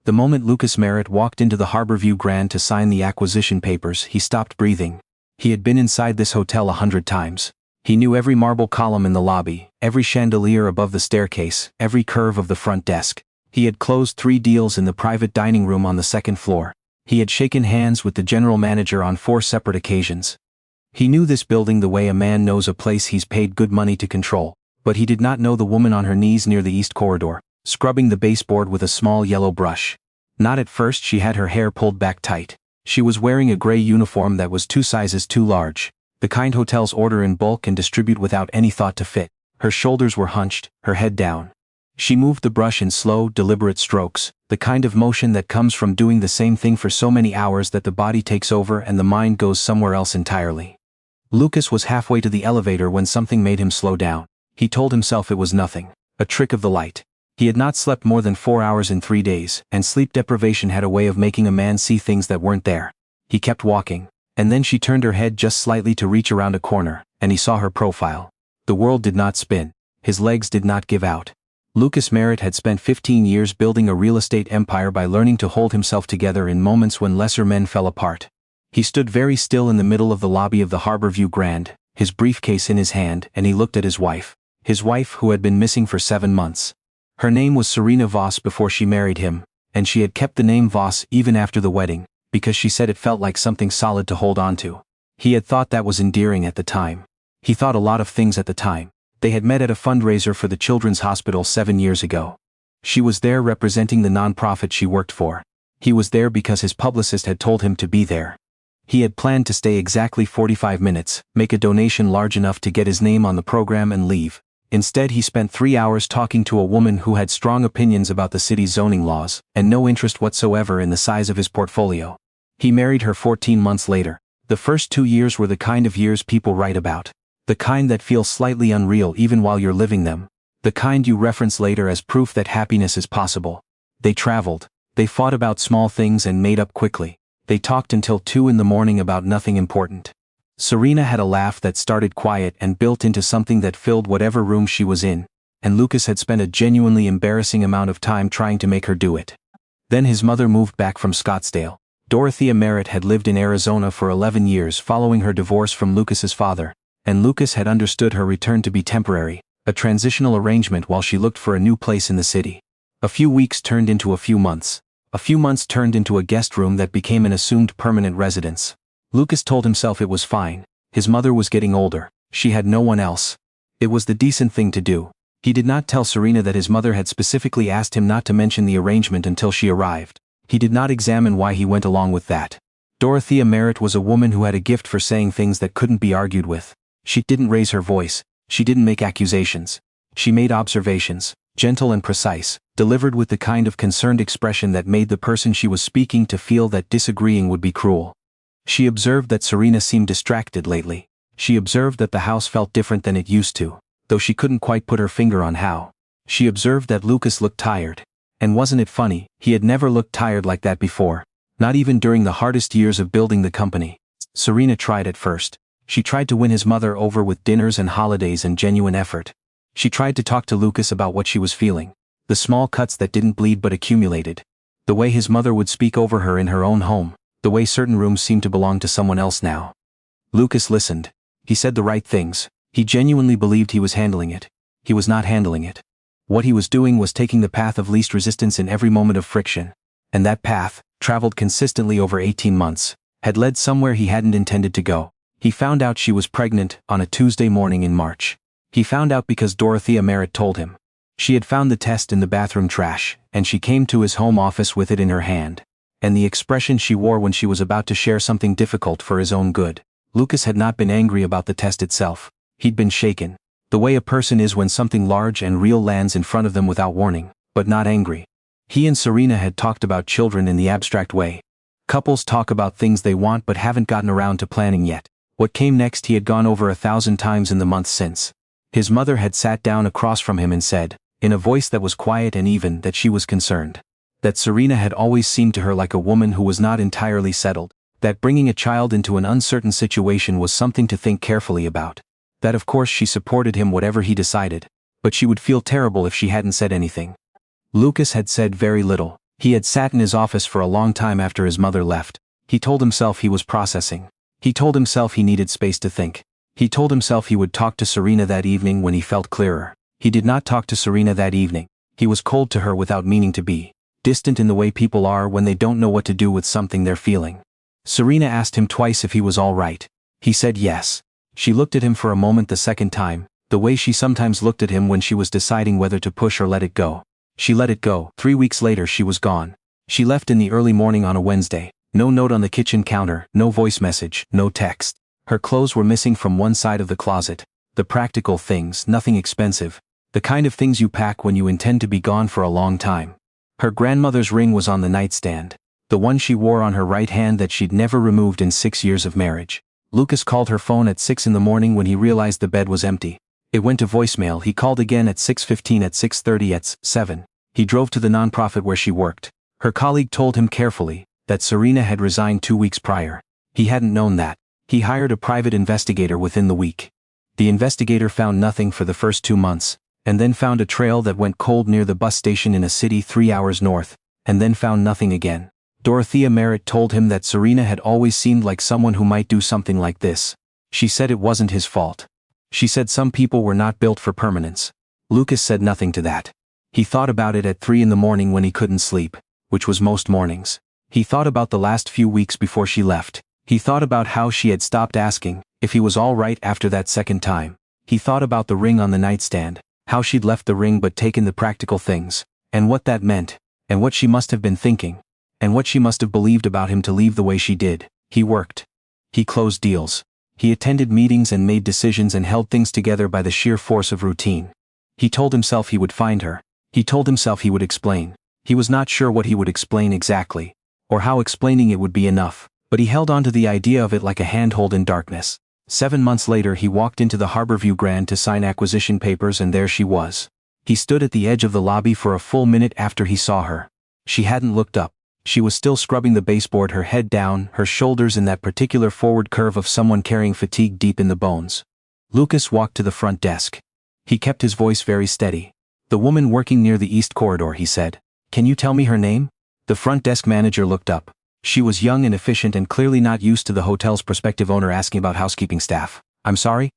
The moment Lucas Merritt walked into the Harborview Grand to sign the acquisition papers, he stopped breathing. He had been inside this hotel 100 times. He knew every marble column in the lobby, every chandelier above the staircase, every curve of the front desk. He had closed 3 deals in the private dining room on the 2nd floor. He had shaken hands with the general manager on 4 separate occasions. He knew this building the way a man knows a place he's paid good money to control, but he did not know the woman on her knees near the east corridor, scrubbing the baseboard with a small yellow brush. Not at first. She had her hair pulled back tight. She was wearing a gray uniform that was 2 sizes too large, the kind hotels order in bulk and distribute without any thought to fit. Her shoulders were hunched, her head down. She moved the brush in slow, deliberate strokes, the kind of motion that comes from doing the same thing for so many hours that the body takes over and the mind goes somewhere else entirely. Lucas was halfway to the elevator when something made him slow down. He told himself it was nothing, a trick of the light. He had not slept more than 4 hours in 3 days, and sleep deprivation had a way of making a man see things that weren't there. He kept walking, and then she turned her head just slightly to reach around a corner, and he saw her profile. The world did not spin. His legs did not give out. Lucas Merritt had spent 15 years building a real estate empire by learning to hold himself together in moments when lesser men fell apart. He stood very still in the middle of the lobby of the Harborview Grand, his briefcase in his hand, and he looked at his wife who had been missing for 7 months. Her name was Serena Voss before she married him, and she had kept the name Voss even after the wedding, because she said it felt like something solid to hold on to. He had thought that was endearing at the time. He thought a lot of things at the time. They had met at a fundraiser for the Children's Hospital 7 years ago. She was there representing the nonprofit she worked for. He was there because his publicist had told him to be there. He had planned to stay exactly 45 minutes, make a donation large enough to get his name on the program and leave. Instead, he spent 3 hours talking to a woman who had strong opinions about the city's zoning laws, and no interest whatsoever in the size of his portfolio. He married her 14 months later. The first 2 years were the kind of years people write about. The kind that feel slightly unreal even while you're living them. The kind you reference later as proof that happiness is possible. They traveled. They fought about small things and made up quickly. They talked until 2 in the morning about nothing important. Serena had a laugh that started quiet and built into something that filled whatever room she was in, and Lucas had spent a genuinely embarrassing amount of time trying to make her do it. Then his mother moved back from Scottsdale. Dorothea Merritt had lived in Arizona for 11 years following her divorce from Lucas's father, and Lucas had understood her return to be temporary, a transitional arrangement while she looked for a new place in the city. A few weeks turned into a few months. A few months turned into a guest room that became an assumed permanent residence. Lucas told himself it was fine. His mother was getting older. She had no one else. It was the decent thing to do. He did not tell Serena that his mother had specifically asked him not to mention the arrangement until she arrived. He did not examine why he went along with that. Dorothea Merritt was a woman who had a gift for saying things that couldn't be argued with. She didn't raise her voice. She didn't make accusations. She made observations, gentle and precise, delivered with the kind of concerned expression that made the person she was speaking to feel that disagreeing would be cruel. She observed that Serena seemed distracted lately. She observed that the house felt different than it used to, though she couldn't quite put her finger on how. She observed that Lucas looked tired. And wasn't it funny, he had never looked tired like that before. Not even during the hardest years of building the company. Serena tried at first. She tried to win his mother over with dinners and holidays and genuine effort. She tried to talk to Lucas about what she was feeling. The small cuts that didn't bleed but accumulated. The way his mother would speak over her in her own home. The way certain rooms seemed to belong to someone else now. Lucas listened. He said the right things. He genuinely believed he was handling it. He was not handling it. What he was doing was taking the path of least resistance in every moment of friction. And that path, traveled consistently over 18 months, had led somewhere he hadn't intended to go. He found out she was pregnant on a Tuesday morning in March. He found out because Dorothea Merritt told him. She had found the test in the bathroom trash, and she came to his home office with it in her hand. And the expression she wore when she was about to share something difficult for his own good. Lucas had not been angry about the test itself. He'd been shaken. The way a person is when something large and real lands in front of them without warning, but not angry. He and Serena had talked about children in the abstract way. Couples talk about things they want but haven't gotten around to planning yet. What came next he had gone over 1,000 times in the months since. His mother had sat down across from him and said, in a voice that was quiet and even, that she was concerned. That Serena had always seemed to her like a woman who was not entirely settled. That bringing a child into an uncertain situation was something to think carefully about. That of course she supported him whatever he decided, but she would feel terrible if she hadn't said anything. Lucas had said very little. He had sat in his office for a long time after his mother left. He told himself he was processing. He told himself he needed space to think. He told himself he would talk to Serena that evening when he felt clearer. He did not talk to Serena that evening. He was cold to her without meaning to be. Distant in the way people are when they don't know what to do with something they're feeling. Serena asked him twice if he was all right. He said yes. She looked at him for a moment the second time, the way she sometimes looked at him when she was deciding whether to push or let it go. She let it go. 3 weeks later she was gone. She left in the early morning on a Wednesday. No note on the kitchen counter, no voice message, no text. Her clothes were missing from one side of the closet. The practical things, nothing expensive. The kind of things you pack when you intend to be gone for a long time. Her grandmother's ring was on the nightstand. The one she wore on her right hand that she'd never removed in 6 years of marriage. Lucas called her phone at 6 in the morning when he realized the bed was empty. It went to voicemail. He called again at 6:15, at 6:30, at 7. He drove to the nonprofit where she worked. Her colleague told him carefully that Serena had resigned 2 weeks prior. He hadn't known that. He hired a private investigator within the week. The investigator found nothing for the first 2 months, and then found a trail that went cold near the bus station in a city 3 hours north, and then found nothing again. Dorothea Merritt told him that Serena had always seemed like someone who might do something like this. She said it wasn't his fault. She said some people were not built for permanence. Lucas said nothing to that. He thought about it at 3 in the morning when he couldn't sleep, which was most mornings. He thought about the last few weeks before she left. He thought about how she had stopped asking if he was all right after that second time. He thought about the ring on the nightstand, how she'd left the ring but taken the practical things, and what that meant, and what she must have been thinking, and what she must have believed about him to leave the way she did. He worked. He closed deals. He attended meetings and made decisions and held things together by the sheer force of routine. He told himself he would find her. He told himself he would explain. He was not sure what he would explain exactly, or how explaining it would be enough, but he held on to the idea of it like a handhold in darkness. 7 months later he walked into the Harborview Grand to sign acquisition papers, and there she was. He stood at the edge of the lobby for a full minute after he saw her. She hadn't looked up. She was still scrubbing the baseboard, her head down, her shoulders in that particular forward curve of someone carrying fatigue deep in the bones. Lucas walked to the front desk. He kept his voice very steady. "The woman working near the east corridor," he said. "Can you tell me her name?" The front desk manager looked up. She was young and efficient and clearly not used to the hotel's prospective owner asking about housekeeping staff. "I'm sorry?"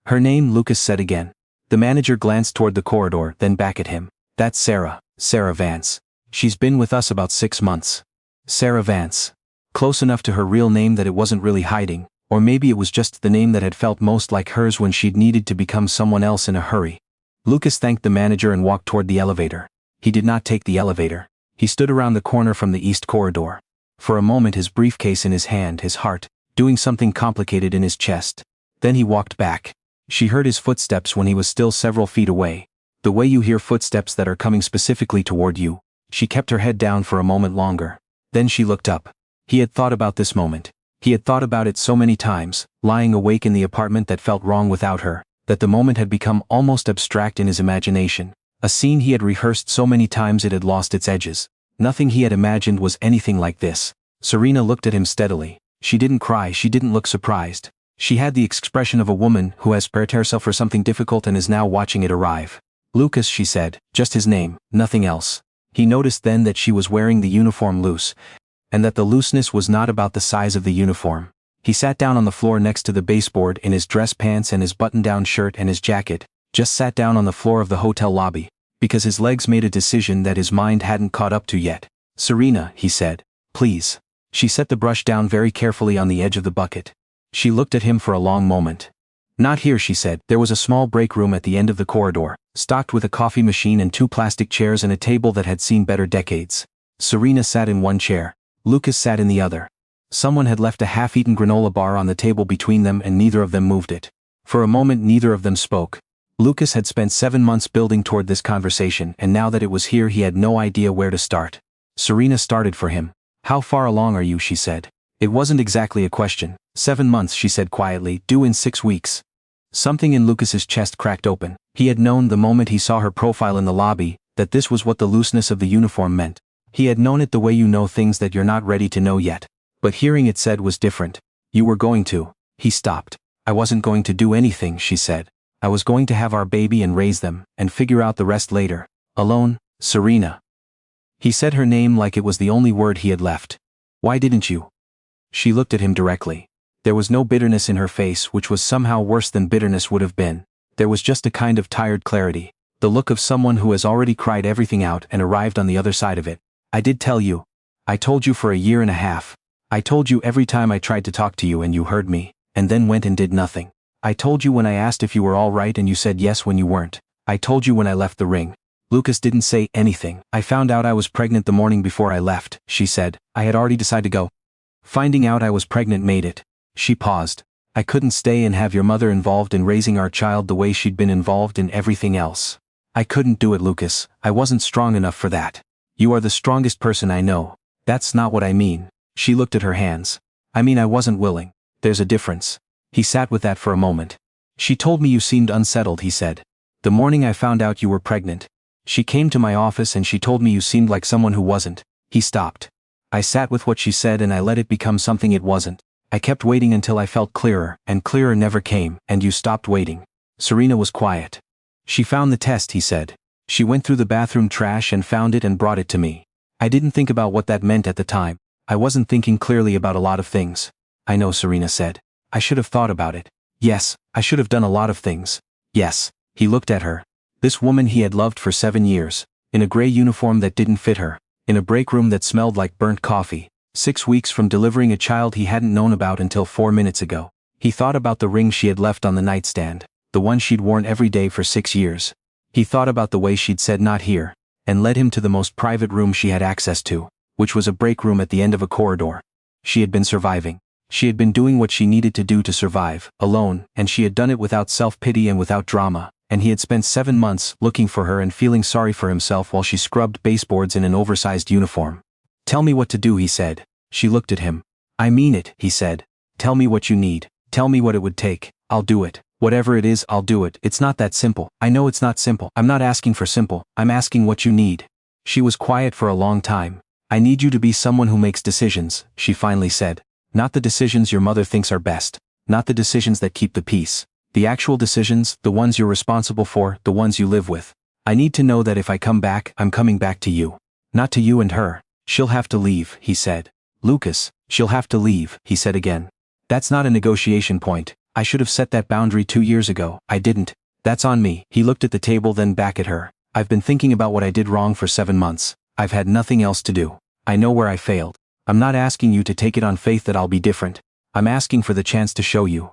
"Her name," Lucas said again. The manager glanced toward the corridor, then back at him. "That's Sarah. Sarah Vance. She's been with us about 6 months. Sarah Vance." Close enough to her real name that it wasn't really hiding, or maybe it was just the name that had felt most like hers when she'd needed to become someone else in a hurry. Lucas thanked the manager and walked toward the elevator. He did not take the elevator. He stood around the corner from the east corridor. For a moment, his briefcase in his hand, his heart doing something complicated in his chest. Then he walked back. She heard his footsteps when he was still several feet away. The way you hear footsteps that are coming specifically toward you. She kept her head down for a moment longer. Then she looked up. He had thought about this moment. He had thought about it so many times, lying awake in the apartment that felt wrong without her, that the moment had become almost abstract in his imagination. A scene he had rehearsed so many times it had lost its edges. Nothing he had imagined was anything like this. Serena looked at him steadily. She didn't cry, she didn't look surprised. She had the expression of a woman who has prepared herself for something difficult and is now watching it arrive. "Lucas," she said, "just his name, nothing else." He noticed then that she was wearing the uniform loose, and that the looseness was not about the size of the uniform. He sat down on the floor next to the baseboard in his dress pants and his button-down shirt and his jacket, just sat down on the floor of the hotel lobby, because his legs made a decision that his mind hadn't caught up to yet. "Serena," he said, "please." She set the brush down very carefully on the edge of the bucket. She looked at him for a long moment. "Not here," she said. There was a small break room at the end of the corridor, stocked with a coffee machine and 2 plastic chairs and a table that had seen better decades. Serena sat in one chair. Lucas sat in the other. Someone had left a half-eaten granola bar on the table between them and neither of them moved it. For a moment neither of them spoke. Lucas had spent 7 months building toward this conversation, and now that it was here he had no idea where to start. Serena started for him. "How far along are you?" she said. It wasn't exactly a question. 7 months, she said quietly, "due in 6 weeks. Something in Lucas's chest cracked open. He had known the moment he saw her profile in the lobby, that this was what the looseness of the uniform meant. He had known it the way you know things that you're not ready to know yet. But hearing it said was different. "You were going to." He stopped. "I wasn't going to do anything," she said. "I was going to have our baby and raise them, and figure out the rest later. Alone, Serena." He said her name like it was the only word he had left. Why didn't you? She looked at him directly. There was no bitterness in her face, which was somehow worse than bitterness would have been. There was just a kind of tired clarity, the look of someone who has already cried everything out and arrived on the other side of it. I did tell you. I told you for a year and a half. I told you every time I tried to talk to you and you heard me, and then went and did nothing. I told you when I asked if you were all right and you said yes when you weren't. I told you when I left the ring. Lucas didn't say anything. I found out I was pregnant the morning before I left, she said. I had already decided to go. Finding out I was pregnant made it. She paused. I couldn't stay and have your mother involved in raising our child the way she'd been involved in everything else. I couldn't do it, Lucas. I wasn't strong enough for that. You are the strongest person I know. That's not what I mean. She looked at her hands. I mean I wasn't willing. There's a difference. He sat with that for a moment. She told me you seemed unsettled, he said. The morning I found out you were pregnant. She came to my office and she told me you seemed like someone who wasn't. He stopped. I sat with what she said and I let it become something it wasn't. I kept waiting until I felt clearer, and clearer never came, and you stopped waiting. Serena was quiet. She found the test, he said. She went through the bathroom trash and found it and brought it to me. I didn't think about what that meant at the time. I wasn't thinking clearly about a lot of things. I know, Serena said. I should have thought about it. Yes, I should have done a lot of things. Yes. He looked at her. This woman he had loved for 7 years, in a gray uniform that didn't fit her, in a break room that smelled like burnt coffee, 6 weeks from delivering a child he hadn't known about until 4 minutes ago. He thought about the ring she had left on the nightstand, the one she'd worn every day for 6 years. He thought about the way she'd said not here, and led him to the most private room she had access to, which was a break room at the end of a corridor. She had been surviving. She had been doing what she needed to do to survive, alone, and she had done it without self-pity and without drama, and he had spent 7 months looking for her and feeling sorry for himself while she scrubbed baseboards in an oversized uniform. Tell me what to do, he said. She looked at him. I mean it, he said. Tell me what you need. Tell me what it would take. I'll do it. Whatever it is, I'll do it. It's not that simple. I know it's not simple. I'm not asking for simple. I'm asking what you need. She was quiet for a long time. I need you to be someone who makes decisions, she finally said. Not the decisions your mother thinks are best. Not the decisions that keep the peace. The actual decisions, the ones you're responsible for, the ones you live with. I need to know that if I come back, I'm coming back to you. Not to you and her. She'll have to leave, he said. Lucas, she'll have to leave, he said again. That's not a negotiation point. I should have set that boundary 2 years ago. I didn't. That's on me. He looked at the table, then back at her. I've been thinking about what I did wrong for 7 months. I've had nothing else to do. I know where I failed. I'm not asking you to take it on faith that I'll be different. I'm asking for the chance to show you.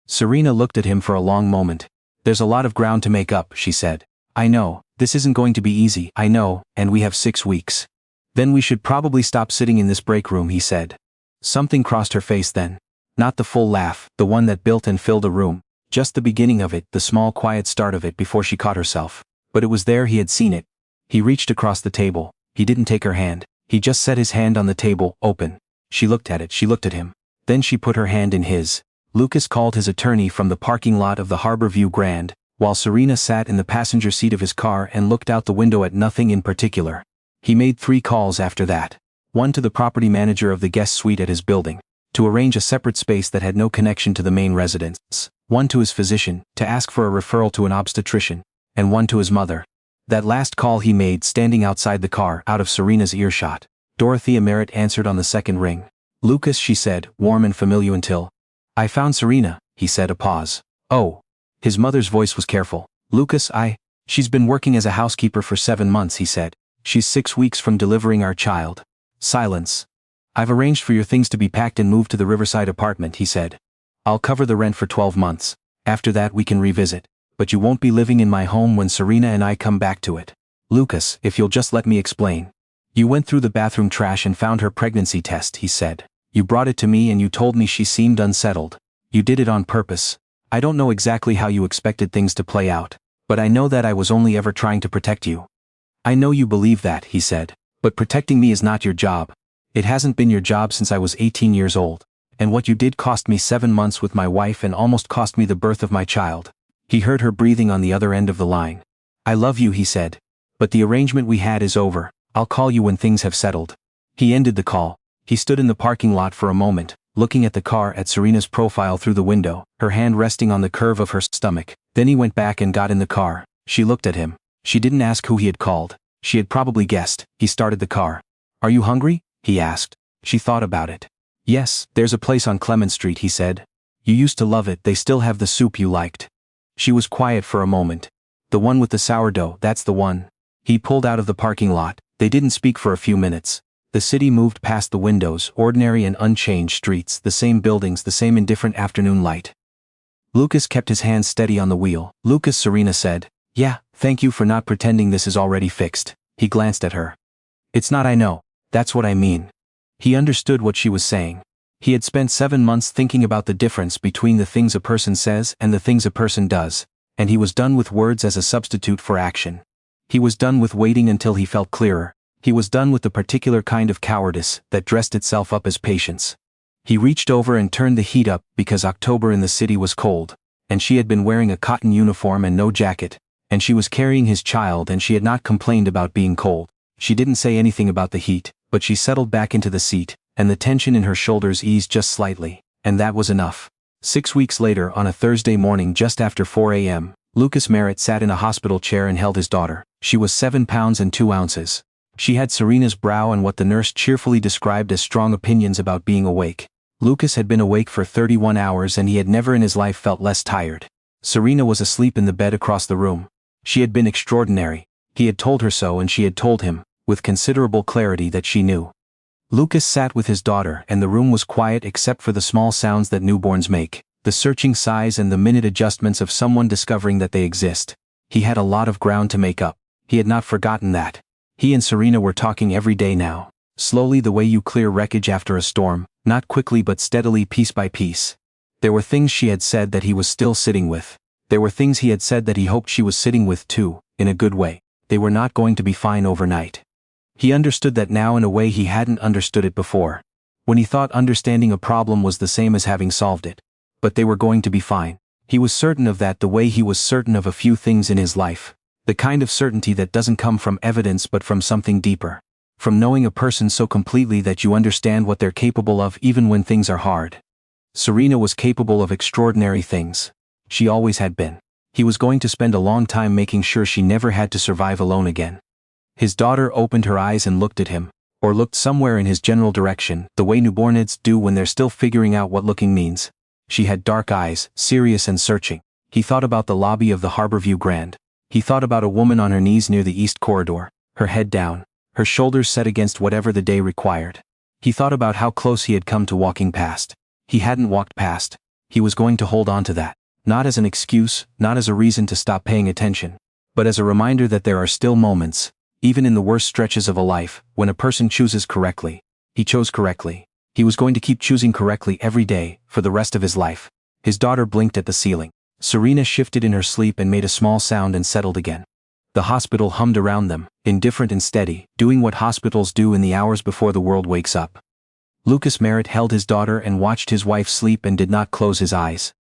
Serena looked at him for a long moment. There's a lot of ground to make up, she said. I know, this isn't going to be easy. I know, and we have 6 weeks. Then we should probably stop sitting in this break room, he said. Something crossed her face then. Not the full laugh, the one that built and filled a room. Just the beginning of it, the small quiet start of it before she caught herself. But it was there, he had seen it. He reached across the table. He didn't take her hand. He just set his hand on the table, open. She looked at it, she looked at him. Then she put her hand in his. Lucas called his attorney from the parking lot of the Harborview Grand, while Serena sat in the passenger seat of his car and looked out the window at nothing in particular. He made 3 calls after that. One to the property manager of the guest suite at his building, to arrange a separate space that had no connection to the main residence. One to his physician, to ask for a referral to an obstetrician, and one to his mother. That last call he made standing outside the car, out of Serena's earshot. Dorothea Merritt answered on the second ring. Lucas, she said, warm and familiar until. I found Serena, he said, a pause. Oh. His mother's voice was careful. Lucas, she's been working as a housekeeper for 7 months, he said. She's 6 weeks from delivering our child. Silence. I've arranged for your things to be packed and moved to the Riverside apartment, he said. I'll cover the rent for 12 months. After that we can revisit. But you won't be living in my home when Serena and I come back to it. Lucas, if you'll just let me explain. You went through the bathroom trash and found her pregnancy test, he said. You brought it to me and you told me she seemed unsettled. You did it on purpose. I don't know exactly how you expected things to play out, but I know that I was only ever trying to protect you. I know you believe that, he said, but protecting me is not your job. It hasn't been your job since I was 18 years old, and what you did cost me 7 months with my wife and almost cost me the birth of my child. He heard her breathing on the other end of the line. I love you, he said. But the arrangement we had is over. I'll call you when things have settled. He ended the call. He stood in the parking lot for a moment, looking at the car, at Serena's profile through the window, her hand resting on the curve of her stomach. Then he went back and got in the car. She looked at him. She didn't ask who he had called. She had probably guessed. He started the car. "Are you hungry?" he asked. She thought about it. "Yes, there's a place on Clement Street," he said. "You used to love it, they still have the soup you liked." She was quiet for a moment. "The one with the sourdough, that's the one." He pulled out of the parking lot. They didn't speak for a few minutes. The city moved past the windows, ordinary and unchanged streets, the same buildings, the same indifferent afternoon light. Lucas kept his hands steady on the wheel. "Lucas," Serena said. "Yeah, thank you for not pretending this is already fixed." He glanced at her. "It's not, I know. That's what I mean." He understood what she was saying. He had spent 7 months thinking about the difference between the things a person says and the things a person does, and he was done with words as a substitute for action. He was done with waiting until he felt clearer. He was done with the particular kind of cowardice that dressed itself up as patience. He reached over and turned the heat up because October in the city was cold, and she had been wearing a cotton uniform and no jacket, and she was carrying his child and she had not complained about being cold. She didn't say anything about the heat, but she settled back into the seat, and the tension in her shoulders eased just slightly, and that was enough. 6 weeks later, on a Thursday morning just after 4 a.m., Lucas Merritt sat in a hospital chair and held his daughter. She was 7 pounds and 2 ounces. She had Serena's brow and what the nurse cheerfully described as strong opinions about being awake. Lucas had been awake for 31 hours and he had never in his life felt less tired. Serena was asleep in the bed across the room. She had been extraordinary. He had told her so and she had told him, with considerable clarity, that she knew. Lucas sat with his daughter and the room was quiet except for the small sounds that newborns make, the searching sighs and the minute adjustments of someone discovering that they exist. He had a lot of ground to make up. He had not forgotten that. He and Serena were talking every day now. Slowly, the way you clear wreckage after a storm, not quickly but steadily, piece by piece. There were things she had said that he was still sitting with. There were things he had said that he hoped she was sitting with too, in a good way. They were not going to be fine overnight. He understood that now in a way he hadn't understood it before. When he thought understanding a problem was the same as having solved it. But they were going to be fine. He was certain of that the way he was certain of a few things in his life. The kind of certainty that doesn't come from evidence but from something deeper. From knowing a person so completely that you understand what they're capable of even when things are hard. Serena was capable of extraordinary things. She always had been. He was going to spend a long time making sure she never had to survive alone again. His daughter opened her eyes and looked at him, or looked somewhere in his general direction, the way newbornids do when they're still figuring out what looking means. She had dark eyes, serious and searching. He thought about the lobby of the Harborview Grand. He thought about a woman on her knees near the east corridor, her head down, her shoulders set against whatever the day required. He thought about how close he had come to walking past. He hadn't walked past. He was going to hold on to that. Not as an excuse, not as a reason to stop paying attention, but as a reminder that there are still moments, even in the worst stretches of a life, when a person chooses correctly. He chose correctly. He was going to keep choosing correctly every day, for the rest of his life. His daughter blinked at the ceiling. Serena shifted in her sleep and made a small sound and settled again. The hospital hummed around them, indifferent and steady, doing what hospitals do in the hours before the world wakes up. Lucas Merritt held his daughter and watched his wife sleep and did not close his eyes.